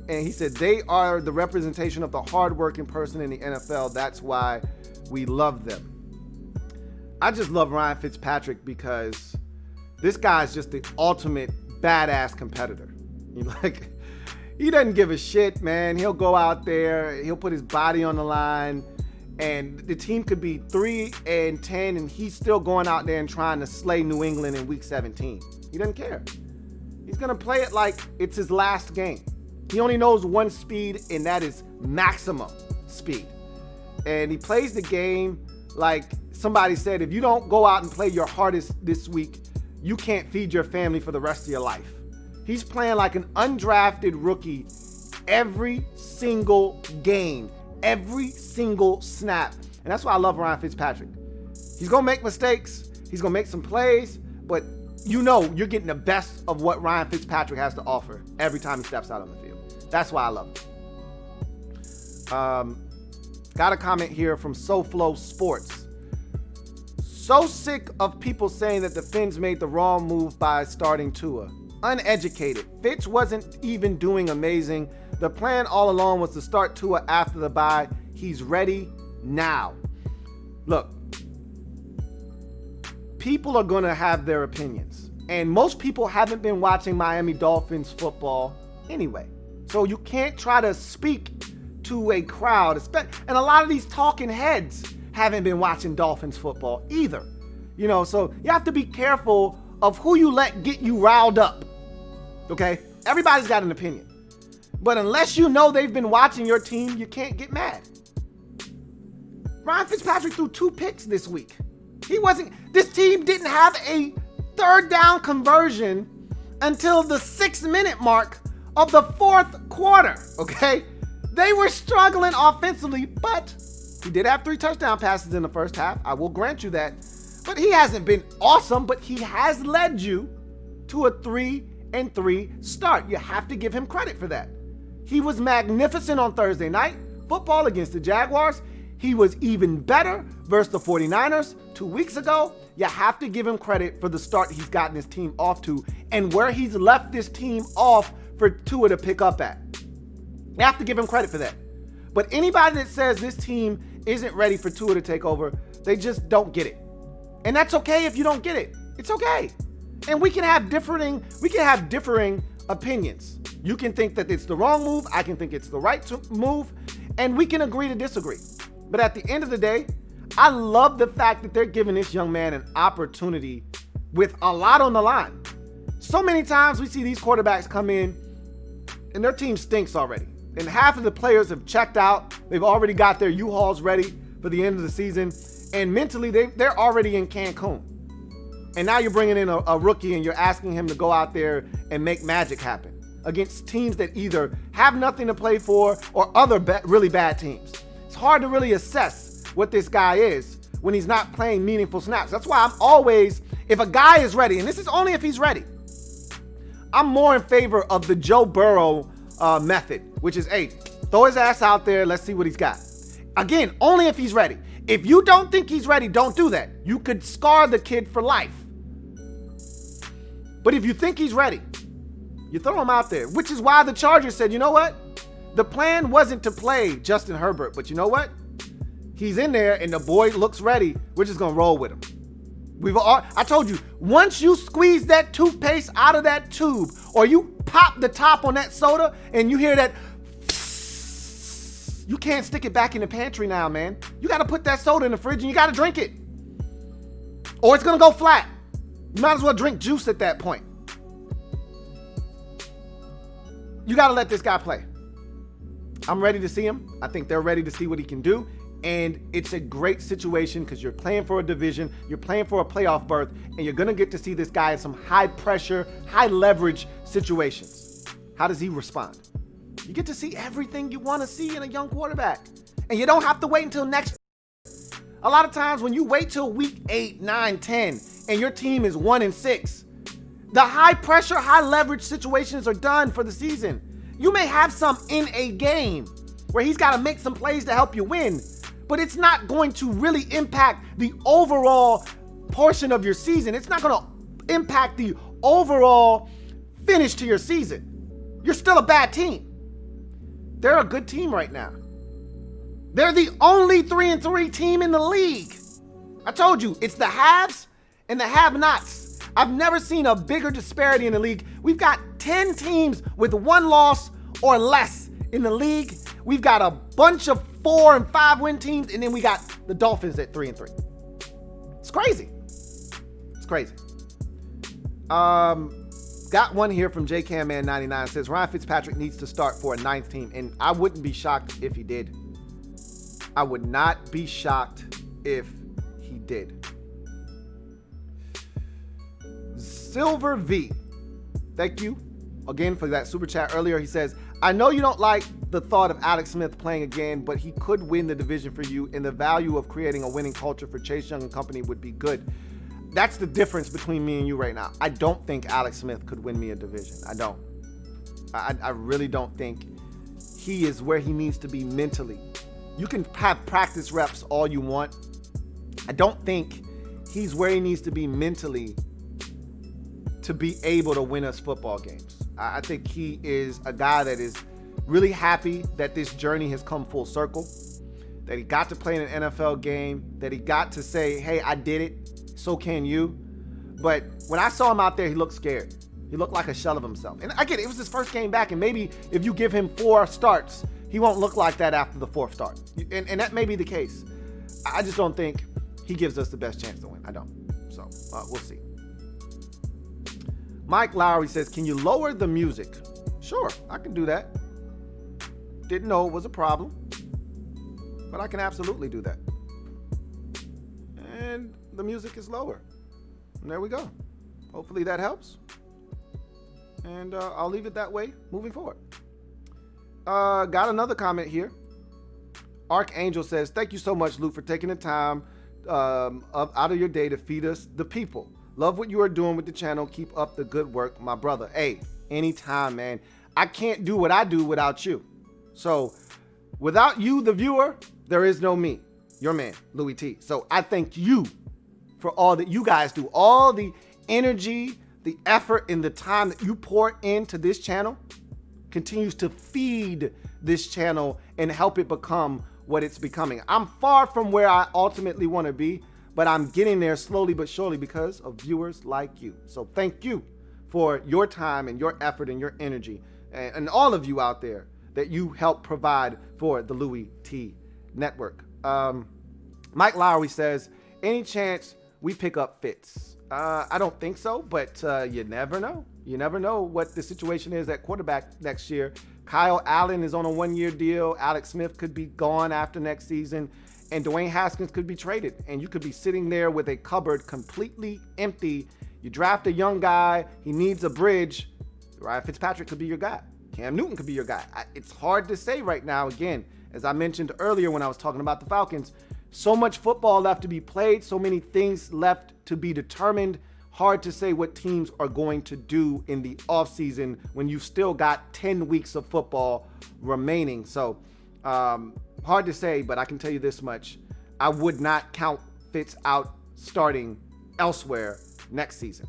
And he said they are the representation of the hardworking person in the NFL. That's why we love them. I just love Ryan Fitzpatrick because this guy's just the ultimate badass competitor. He doesn't give a shit, man. He'll go out there, he'll put his body on the line, and the team could be 3-10, and he's still going out there and trying to slay New England in week 17. He doesn't care. He's gonna play it like it's his last game. He only knows one speed, and that is maximum speed. And he plays the game like somebody said, if you don't go out and play your hardest this week, you can't feed your family for the rest of your life. He's playing like an undrafted rookie every single game, every single snap. And that's why I love Ryan Fitzpatrick. He's going to make mistakes. He's going to make some plays, but you know you're getting the best of what Ryan Fitzpatrick has to offer every time he steps out on the field. That's why I love him. Got a comment here from SoFlo Sports. So sick of people saying that the Fins made the wrong move by starting Tua. Uneducated. Fitz wasn't even doing amazing. The plan all along was to start Tua after the bye. He's ready now. Look, people are going to have their opinions. And most people haven't been watching Miami Dolphins football anyway. So you can't try to speak to a crowd. And a lot of these talking heads haven't been watching Dolphins football either. So you have to be careful of who you let get you riled up. Okay? Everybody's got an opinion. But unless you know they've been watching your team, you can't get mad. Ryan Fitzpatrick threw 2 picks this week. This team didn't have a third down conversion until the 6-minute mark of the 4th quarter, okay? They were struggling offensively, but he did have 3 touchdown passes in the first half. I will grant you that. But he hasn't been awesome, but he has led you to a 3-3 start. You have to give him credit for that. He was magnificent on Thursday night football against the Jaguars. He was even better versus the 49ers 2 weeks ago. You have to give him credit for the start he's gotten his team off to and where he's left this team off for Tua to pick up at. You have to give him credit for that. But anybody that says this team isn't ready for Tua to take over, they just don't get it. And that's okay if you don't get it. It's okay. And we can have differing opinions. You can think that it's the wrong move. I can think it's the right move. And we can agree to disagree. But at the end of the day, I love the fact that they're giving this young man an opportunity with a lot on the line. So many times we see these quarterbacks come in and their team stinks already. And half of the players have checked out. They've already got their U-Hauls ready for the end of the season. And mentally, they're already in Cancun. And now you're bringing in a rookie and you're asking him to go out there and make magic happen against teams that either have nothing to play for or other really bad teams. It's hard to really assess what this guy is when he's not playing meaningful snaps. That's why I'm always, if a guy is ready, and this is only if he's ready, I'm more in favor of the Joe Burrow method, which is, hey, throw his ass out there. Let's see what he's got. Again, only if he's ready. If you don't think he's ready, don't do that. You could scar the kid for life. But if you think he's ready, you throw him out there, which is why the Chargers said, you know what? The plan wasn't to play Justin Herbert, but you know what? He's in there and the boy looks ready. We're just going to roll with him. I told you, once you squeeze that toothpaste out of that tube or you pop the top on that soda and you hear that, you can't stick it back in the pantry now, man. You got to put that soda in the fridge and you got to drink it. Or it's going to go flat. You might as well drink juice at that point. You got to let this guy play. I'm ready to see him. I think they're ready to see what he can do. And it's a great situation because you're playing for a division, you're playing for a playoff berth, and you're going to get to see this guy in some high pressure, high leverage situations. How does he respond? You get to see everything you want to see in a young quarterback. And you don't have to wait until next. A lot of times when you wait till week 8, 9, 10, and your team is 1-6, the high pressure, high leverage situations are done for the season. You may have some in a game where he's got to make some plays to help you win, but it's not going to really impact the overall portion of your season. It's not going to impact the overall finish to your season. You're still a bad team. They're a good team right now. They're the only 3-3 team in the league. I told you, it's the haves and the have-nots. I've never seen a bigger disparity in the league. We've got 10 teams with 1 loss or less in the league. We've got a bunch of 4 and 5 win teams, and then we got the Dolphins at 3-3. It's crazy. It's crazy. Got one here from JCamman99. Says Ryan Fitzpatrick needs to start for a 9th team, and I wouldn't be shocked if he did. I would not be shocked if he did. Silver V, thank you again for that super chat earlier. He says, I know you don't like the thought of Alex Smith playing again, but he could win the division for you, and the value of creating a winning culture for Chase Young and company would be good. That's the difference between me and you right now. I don't think Alex Smith could win me a division. I don't. I really don't think he is where he needs to be mentally. You can have practice reps all you want. I don't think he's where he needs to be mentally to be able to win us football games. I think he is a guy that is really happy that this journey has come full circle, that he got to play in an NFL game, that he got to say, hey, I did it, so can you. But when I saw him out there, he looked scared. He looked like a shell of himself. And I get it, it was his first game back, and maybe if you give him 4 starts, he won't look like that after the 4th start. And that may be the case. I just don't think he gives us the best chance to win. I don't. So we'll see. Mike Lowry says, can you lower the music? Sure, I can do that. Didn't know it was a problem, but I can absolutely do that. And the music is lower. And there we go. Hopefully that helps. And I'll leave it that way moving forward. Got another comment here. Archangel says, thank you so much, Luke, for taking the time out of your day to feed us, the people. Love what you are doing with the channel. Keep up the good work, my brother. Hey, anytime, man. I can't do what I do without you. So without you, the viewer, there is no me, your man, Louie T. So I thank you for all that you guys do, all the energy, the effort, and the time that you pour into this channel continues to feed this channel and help it become what it's becoming. I'm far from where I ultimately want to be, but I'm getting there slowly but surely because of viewers like you. So thank you for your time and your effort and your energy, and all of you out there that you help provide for the Louie T Network. Mike Lowry says, any chance we pick up Fitz? I don't think so, but you never know. You never know what the situation is at quarterback next year. Kyle Allen is on a 1-year deal. Alex Smith could be gone after next season. And Dwayne Haskins could be traded. And you could be sitting there with a cupboard completely empty. You draft a young guy. He needs a bridge. Ryan Fitzpatrick could be your guy. Cam Newton could be your guy. It's hard to say right now. Again, as I mentioned earlier when I was talking about the Falcons, so much football left to be played. So many things left to be determined. Hard to say what teams are going to do in the offseason when you've still got 10 weeks of football remaining. So hard to say, but I can tell you this much. I would not count Fitz out starting elsewhere next season.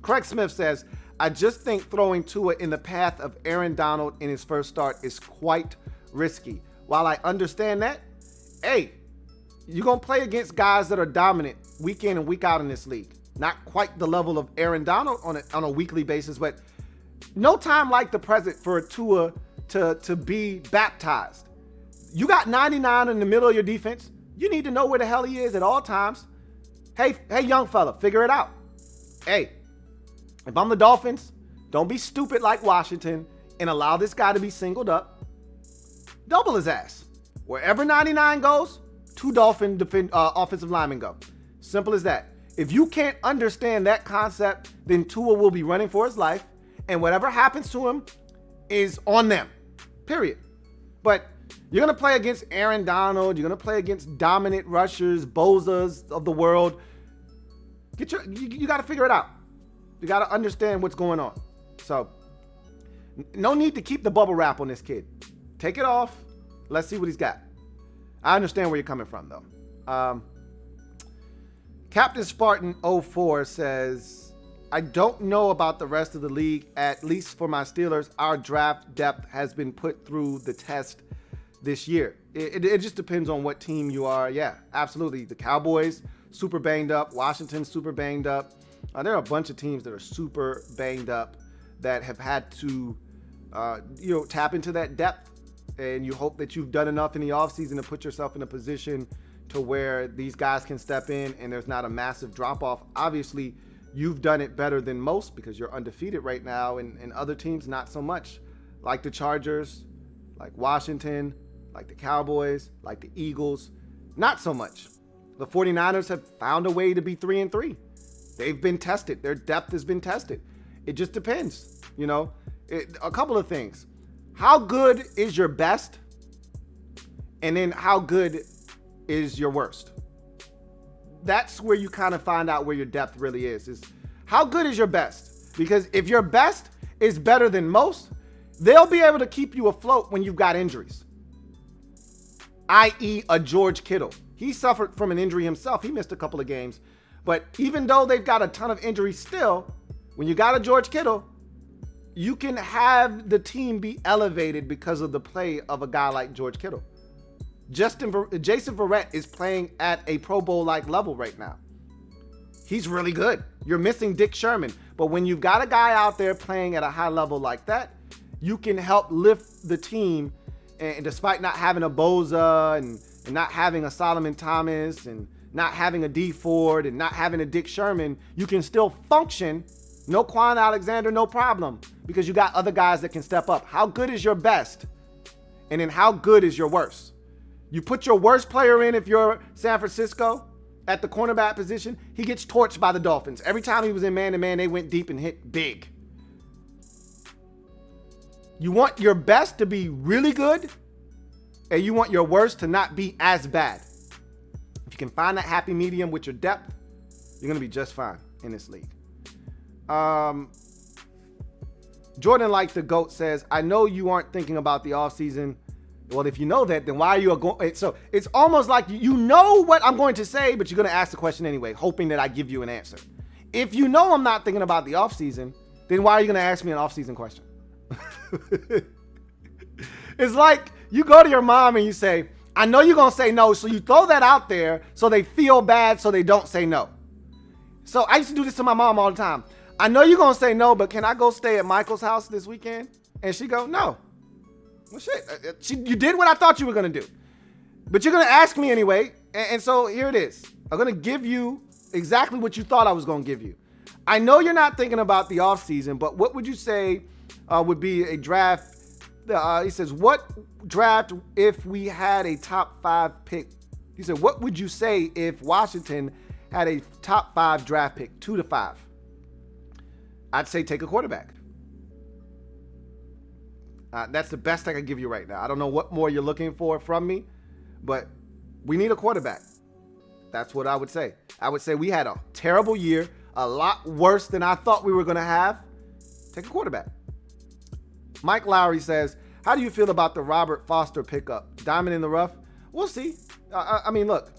Craig Smith says, I just think throwing Tua in the path of Aaron Donald in his first start is quite risky. While I understand that, hey, you're going to play against guys that are dominant week in and week out in this league. Not quite the level of Aaron Donald on a weekly basis, but no time like the present for a Tua to be baptized. You got 99 in the middle of your defense. You need to know where the hell he is at all times. Hey, young fella, figure it out. Hey, if I'm the Dolphins, don't be stupid like Washington and allow this guy to be singled up. Double his ass. Wherever 99 goes, 2 Dolphin offensive linemen go. Simple as that. If you can't understand that concept, then Tua will be running for his life, and whatever happens to him is on them, period. But you're going to play against Aaron Donald. You're going to play against dominant rushers, Bozas of the world. You got to figure it out. You got to understand what's going on. So no need to keep the bubble wrap on this kid. Take it off. Let's see what he's got. I understand where you're coming from, though. Captain Spartan 04 says, I don't know about the rest of the league. At least for my Steelers, our draft depth has been put through the test this year. It just depends on what team you are. Yeah, absolutely. The Cowboys, super banged up. Washington, super banged up. There are a bunch of teams that are super banged up that have had to, tap into that depth. And you hope that you've done enough in the offseason to put yourself in a position to where these guys can step in and there's not a massive drop-off. Obviously, you've done it better than most because you're undefeated right now, and other teams not so much. Like the Chargers, like Washington, like the Cowboys, like the Eagles, not so much. The 49ers have found a way to be 3-3. They've been tested. Their depth has been tested. It just depends, a couple of things. How good is your best? And then how good is your worst? That's where you kind of find out where your depth really is how good is your best? Because if your best is better than most, they'll be able to keep you afloat when you've got injuries. I.e. a George Kittle. He suffered from an injury himself. He missed a couple of games. But even though they've got a ton of injuries still, when you got a George Kittle, you can have the team be elevated because of the play of a guy like George Kittle. Jason Verrett is playing at a Pro Bowl-like level right now. He's really good. You're missing Dick Sherman. But when you've got a guy out there playing at a high level like that, you can help lift the team. And despite not having a Boza and not having a Solomon Thomas and not having a D Ford and not having a Dick Sherman, you can still function. No Quan Alexander, no problem. Because you got other guys that can step up. How good is your best? And then how good is your worst? You put your worst player in if you're San Francisco at the cornerback position, he gets torched by the Dolphins. Every time he was in man-to-man, they went deep and hit big. You want your best to be really good, and you want your worst to not be as bad. If you can find that happy medium with your depth, you're going to be just fine in this league. Jordan Like the GOAT says, I know you aren't thinking about the offseason. Well, if you know that, then why are you going? So it's almost like you know what I'm going to say, but you're going to ask the question anyway, hoping that I give you an answer. If you know I'm not thinking about the offseason, then why are you going to ask me an offseason question? It's like you go to your mom and you say, I know you're going to say no. So you throw that out there so they feel bad so they don't say no. So I used to do this to my mom all the time. I know you're going to say no, but can I go stay at Michael's house this weekend? And she go, no. Well, shit, you did what I thought you were going to do. But you're going to ask me anyway, And so here it is. I'm going to give you exactly what you thought I was going to give you. I know you're not thinking about the offseason, but what would you say would be a draft? He says, what draft if we had a top 5 pick? He said, what would you say if Washington had a top 5 draft pick, 2 to 5? I'd say take a quarterback. That's the best I can give you right now. I don't know what more you're looking for from me, but we need a quarterback. That's what I would say. I would say we had a terrible year, a lot worse than I thought we were going to have. Take a quarterback. Mike Lowry says, how do you feel about the Robert Foster pickup? Diamond in the rough? We'll see. I mean, look,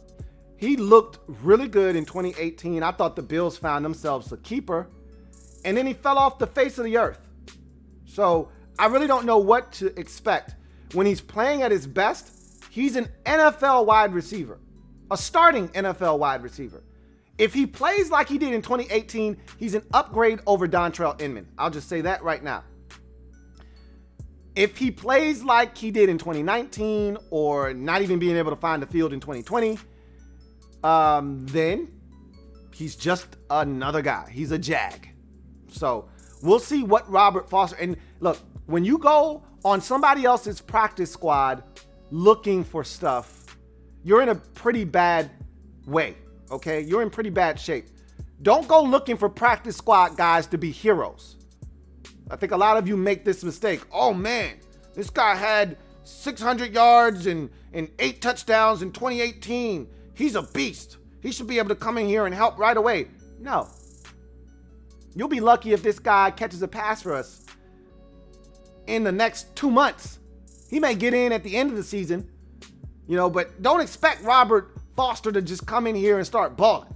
he looked really good in 2018. I thought the Bills found themselves a keeper, and then he fell off the face of the earth. So I really don't know what to expect. When he's playing at his best, he's an NFL wide receiver, a starting NFL wide receiver. If he plays like he did in 2018, he's an upgrade over Dontrell Inman. I'll just say that right now. If he plays like he did in 2019 or not even being able to find the field in 2020, then he's just another guy. He's a jag. So we'll see what Robert Foster, and look, when you go on somebody else's practice squad looking for stuff, you're in a pretty bad way, okay? You're in pretty bad shape. Don't go looking for practice squad guys to be heroes. I think a lot of you make this mistake. Oh man, this guy had 600 yards and 8 touchdowns in 2018. He's a beast. He should be able to come in here and help right away. No. You'll be lucky if this guy catches a pass for us in the next 2 months. He may get in at the end of the season, but don't expect Robert Foster to just come in here and start balling.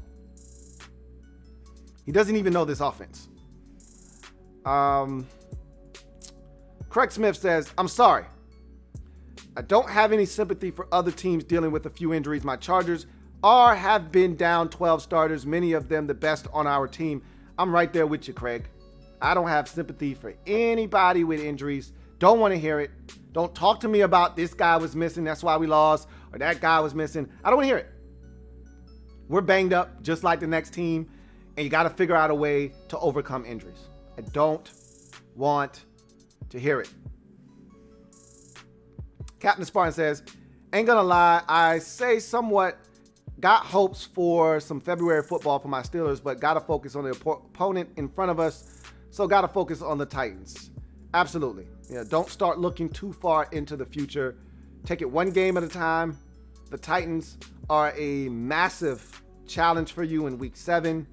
He doesn't even know this offense. Craig Smith says, I'm sorry. I don't have any sympathy for other teams dealing with a few injuries. My Chargers have been down 12 starters, many of them the best on our team. I'm right there with you, Craig. I don't have sympathy for anybody with injuries. Don't want to hear it. Don't talk to me about this guy was missing, that's why we lost, or that guy was missing. I don't want to hear it. We're banged up just like the next team, and you got to figure out a way to overcome injuries. I don't want to hear it. Captain Spartan says, ain't gonna lie, I say somewhat got hopes for some February football for my Steelers, but gotta focus on the opponent in front of us, so gotta focus on the Titans. Absolutely. Don't start looking too far into the future. Take it one game at a time. The Titans are a massive challenge for you in week 7.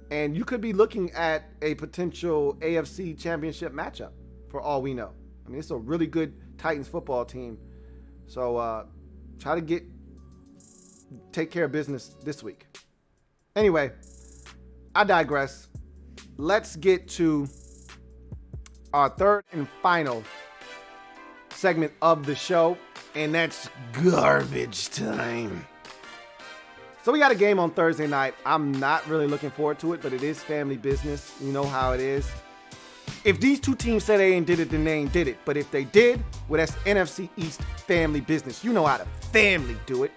And you could be looking at a potential AFC championship matchup for all we know. I mean, it's a really good Titans football team. So try to take care of business this week. Anyway, I digress. Let's get to our third and final segment of the show, and that's garbage time. So we got a game on Thursday night. I'm not really looking forward to it, but it is family business. You know how it is. If these two teams said they ain't did it, then they ain't did it. But if they did, well, that's NFC East family business. You know how to family do it.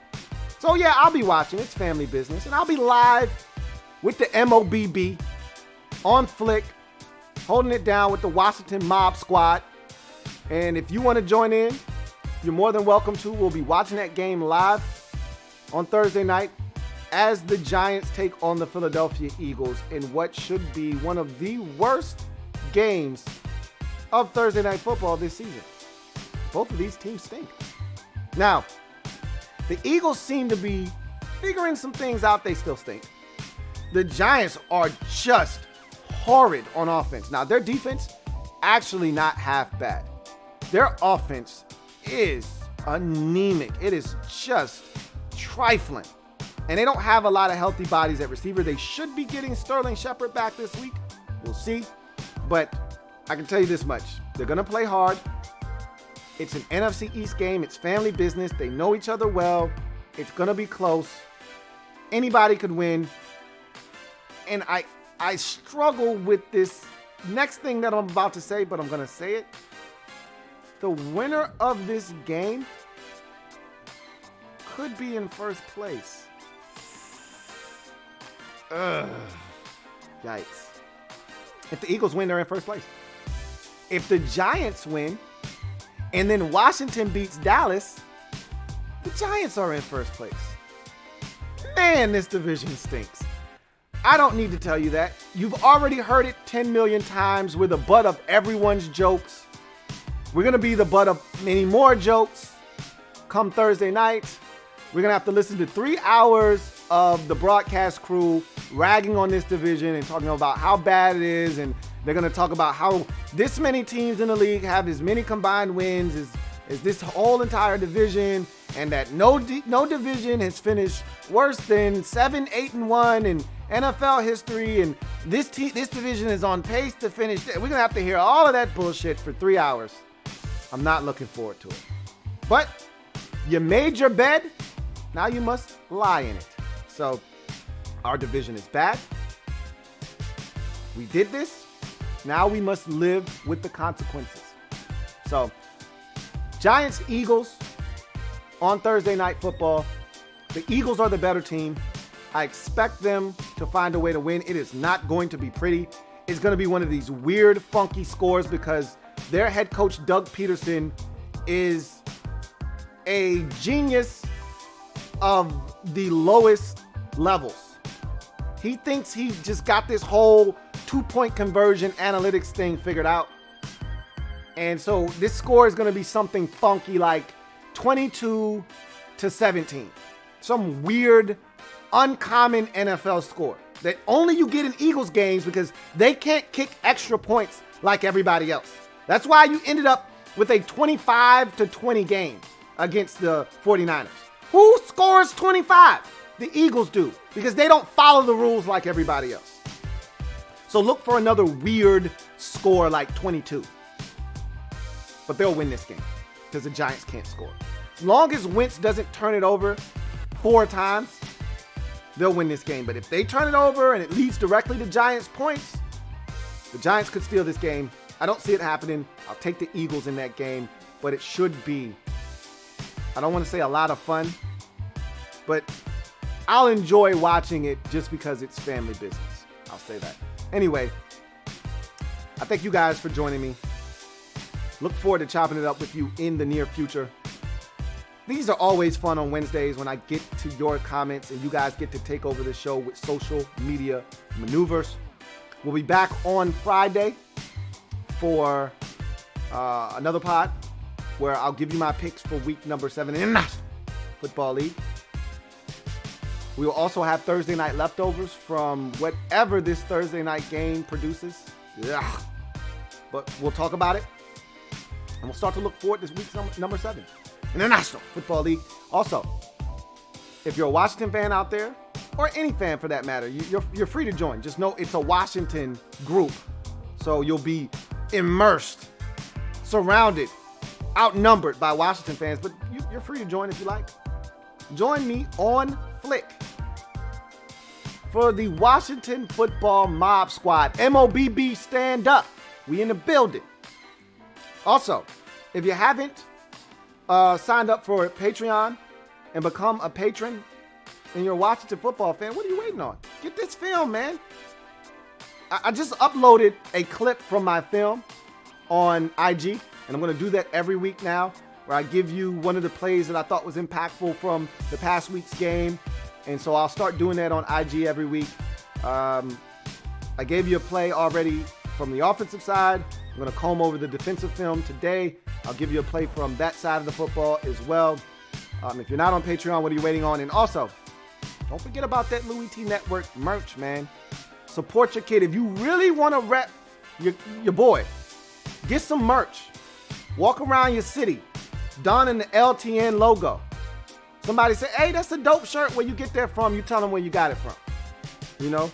So yeah, I'll be watching. It's family business. And I'll be live with the MOBB on Flick, holding it down with the Washington Mob Squad. And if you want to join in, you're more than welcome to. We'll be watching that game live on Thursday night as the Giants take on the Philadelphia Eagles in what should be one of the worst games of Thursday night football this season. Both of these teams stink. Now, the Eagles seem to be figuring some things out. They still stink. The Giants are just horrid on offense. Now, their defense, actually not half bad. Their offense is anemic. It is just trifling. And they don't have a lot of healthy bodies at receiver. They should be getting Sterling Shepard back this week. We'll see. But I can tell you this much. They're going to play hard. It's an NFC East game. It's family business. They know each other well. It's going to be close. Anybody could win. And I struggle with this next thing that I'm about to say, but I'm going to say it. The winner of this game could be in first place. Ugh. Yikes. If the Eagles win, they're in first place. If the Giants win, and then Washington beats Dallas, the Giants are in first place. Man, this division stinks. I don't need to tell you that. You've already heard it 10 million times. We're the butt of everyone's jokes. We're going to be the butt of many more jokes come Thursday night. We're going to have to listen to 3 hours of the broadcast crew ragging on this division and talking about how bad it is. And they're going to talk about how this many teams in the league have as many combined wins as this whole entire division, and that no division has finished worse than 7-8-1 in NFL history, and this division is on pace to finish. We're going to have to hear all of that bullshit for 3 hours. I'm not looking forward to it. But you made your bed, now you must lie in it. So our division is bad. We did this. Now we must live with the consequences. So Giants, Eagles on Thursday Night Football. The Eagles are the better team. I expect them to find a way to win. It is not going to be pretty. It's going to be one of these weird, funky scores because their head coach, Doug Peterson, is a genius of the lowest levels. He thinks he just got this whole 2-point conversion analytics thing figured out. And so this score is going to be something funky like 22-17. Some weird, uncommon NFL score that only you get in Eagles games because they can't kick extra points like everybody else. That's why you ended up with a 25-20 game against the 49ers. Who scores 25? The Eagles do, because they don't follow the rules like everybody else. So look for another weird score like 22. But they'll win this game because the Giants can't score. As long as Wentz doesn't turn it over 4 times, they'll win this game. But if they turn it over and it leads directly to Giants points, the Giants could steal this game. I don't see it happening. I'll take the Eagles in that game, but it should be, I don't want to say a lot of fun, but I'll enjoy watching it just because it's family business. I'll say that. Anyway, I thank you guys for joining me. Look forward to chopping it up with you in the near future. These are always fun on Wednesdays when I get to your comments and you guys get to take over the show with social media maneuvers. We'll be back on Friday for another pod where I'll give you my picks for week number 7 in the Football League. We will also have Thursday night leftovers from whatever this Thursday night game produces. Ugh. But we'll talk about it. And we'll start to look forward to this week's number 7 in the National Football League. Also, if you're a Washington fan out there, or any fan for that matter, you're free to join. Just know it's a Washington group. So you'll be immersed, surrounded, outnumbered by Washington fans. But you're free to join if you like. Join me on Flick for the Washington Football Mob Squad. MOBB, stand up. We in the building. Also, if you haven't signed up for Patreon and become a patron and you're a Washington football fan, what are you waiting on? Get this film, man. I just uploaded a clip from my film on IG, and I'm going to do that every week now, where I give you one of the plays that I thought was impactful from the past week's game. And so I'll start doing that on IG every week. I gave you a play already from the offensive side. I'm going to comb over the defensive film today. I'll give you a play from that side of the football as well. If you're not on Patreon, what are you waiting on? And also, don't forget about that LouieTeeNetwork merch, man. Support your kid. If you really want to rep your boy, get some merch. Walk around your city, donning the LTN logo. Somebody say, hey, that's a dope shirt. Where you get that from? You tell them where you got it from. You know?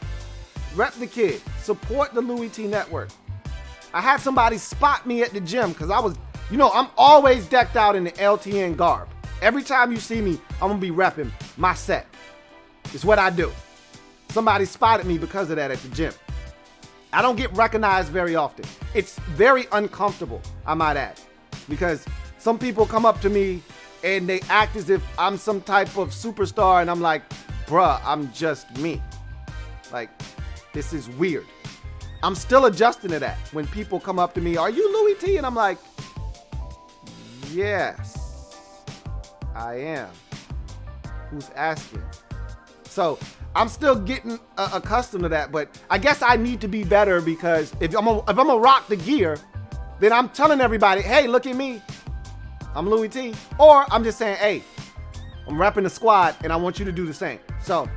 Rep the kid. Support the LouieTeeNetwork. I had somebody spot me at the gym because I was, I'm always decked out in the LTN garb. Every time you see me, I'm going to be repping my set. It's what I do. Somebody spotted me because of that at the gym. I don't get recognized very often. It's very uncomfortable, I might add, because some people come up to me and they act as if I'm some type of superstar, and I'm like, bruh, I'm just me. Like, this is weird. I'm still adjusting to that. When people come up to me, are you Louie T? And I'm like, yes, I am. Who's asking? So I'm still getting accustomed to that, but I guess I need to be better, because if I'm gonna rock the gear, then I'm telling everybody, hey, look at me. I'm Louie T. Or I'm just saying, hey, I'm repping the squad, and I want you to do the same. So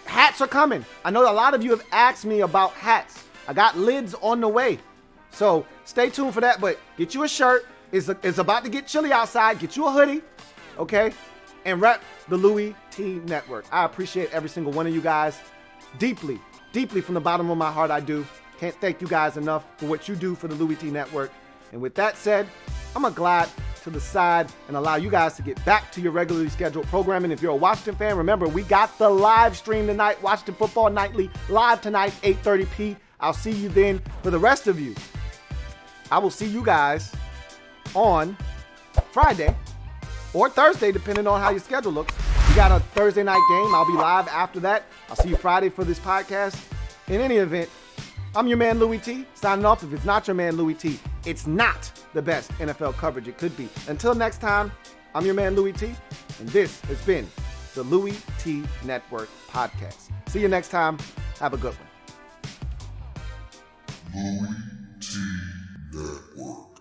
hats are coming. I know a lot of you have asked me about hats. I got lids on the way. So stay tuned for that, but get you a shirt. It's about to get chilly outside. Get you a hoodie, okay? And rep the Louie T Network. I appreciate every single one of you guys. Deeply, deeply from the bottom of my heart, I do. Can't thank you guys enough for what you do for the Louie T Network. And with that said, I'm going to glide to the side and allow you guys to get back to your regularly scheduled programming. If you're a Washington fan, remember, we got the live stream tonight, Washington Football Nightly, live tonight, 8:30 p. I'll see you then. For the rest of you, I will see you guys on Friday or Thursday, depending on how your schedule looks. We got a Thursday night game. I'll be live after that. I'll see you Friday for this podcast. In any event, I'm your man, Louie T, signing off. If it's not your man, Louie T, it's not the best NFL coverage it could be. Until next time, I'm your man, Louie T, and this has been the Louie T Network podcast. See you next time. Have a good one. Louie T Network.